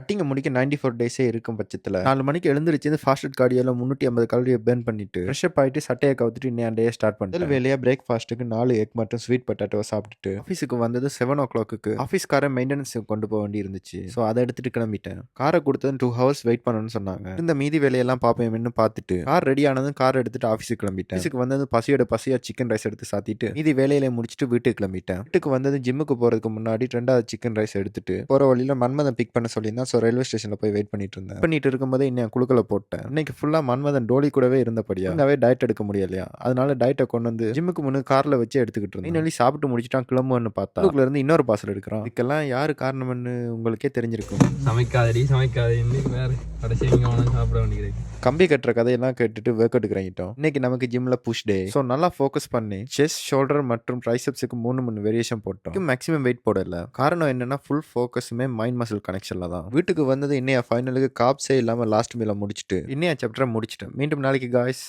கட்டிங்க முடிக்க 94 டேஸே இருக்கும் பட்சத்துல 4 மணிக்கு எழுந்திருச்சு ஃபாஸ்ட் கார்டியோல 350 கலோரியை பர்ன் பண்ணிட்டு ஃப்ரெஷ் அப் ஆயிட்டு சட்டையை கவுத்துட்டு இன்னும் டே ஸ்டார்ட் பண்ணிட்டேன். முதல் வேலையா பிரேக்ஃபாஸ்ட்டுக்கு 4 எக் மற்றும் ஸ்வீட் பொட்டேட்டோ சாப்பிட்டுட்டு ஆஃபீஸுக்கு வந்தது 7 o'clock ஆஃபீஸ் காரை மெயின்டெனன்ஸ் கொண்டு போக வேண்டி இருந்துச்சு. ஸோ அதை எடுத்துட்டு கிளம்பிட்டேன். காரை கொடுத்தது 2 hours வெயிட் பண்ணணும்னு சொன்னாங்க. இந்த மீதி வேலையெல்லாம் பார்ப்பேன்னு பார்த்துட்டு கார் ரெடி ஆனதும் கார் எடுத்துட்டு ஆஃபீஸுக்கு கிளம்பிட்டேன். ஆஃபீஸுக்கு வந்தது பசியா சிக்கன் ரைஸ் எடுத்து சாத்திட்டு மீதி வேலையில முடிச்சுட்டு வீட்டுக்கு கிளம்பிட்டேன். வீட்டுக்கு வந்தது ஜிம்முக்கு போறதுக்கு முன்னாடி 2வது சிக்கன் ரைஸ் எடுத்துட்டு போற வழியில மன்மதன் பிக் பண்ண சொல்லியிருந்தான். ஸோ ரயில்வே ஸ்டேஷன்ல போய் வெயிட் பண்ணிட்டு இருந்தேன். பண்ணிட்டு இருக்கும்போது இன்னும் குழுக்களை போட்டேன். இன்னைக்கு ஃபுல்லா மன்மதன் டோலி கூடவே இருந்தபடியா டயட் எடுக்க முடியலையா, அதனால டயட்டை கொண்டு வந்து ஜிம்முக்கு முன்னு கார்ல வச்சு எடுத்துக்கிட்டு இருந்தேன். சாப்பிட்டு முடிச்சுட்டான் கிளம்புன்னு பார்த்தா இருந்து இன்னொரு பார்சல் எடுக்கிறான். இதுக்கெல்லாம் யாரு காரணம்னு உங்களுக்கே தெரிஞ்சிருக்கும். சமைக்காதடி வேற கடைசி சாப்பிட வேண்டியது. கம்பி கட்டுற கதையெல்லாம் கேட்டுட்டு ஒர்க் அவுட் இறங்கிட்டோம். இன்னைக்கு நமக்கு ஜிம்ல புஷ் டே. ஸோ நல்லா ஃபோக்கஸ் பண்ணி செஸ்ட், ஷோல்டர் மற்றும் ட்ரைசெப்ஸுக்கு 3 வேரியேஷன் போட்டோம். மேக்ஸிமம் வெயிட் போடல. காரணம் என்னன்னா ஃபுல் ஃபோக்கஸுமே மைண்ட் மசில் கனெக்ஷன்ல தான். வீட்டுக்கு வந்தது இன்னைய ஃபைனலுக்கு காப்ஸே இல்லாம லாஸ்ட் மீல முடிச்சுட்டு இன்னைய சாப்டரை முடிச்சிட்டேன். மீண்டும் நாளைக்கு காய்ஸ்.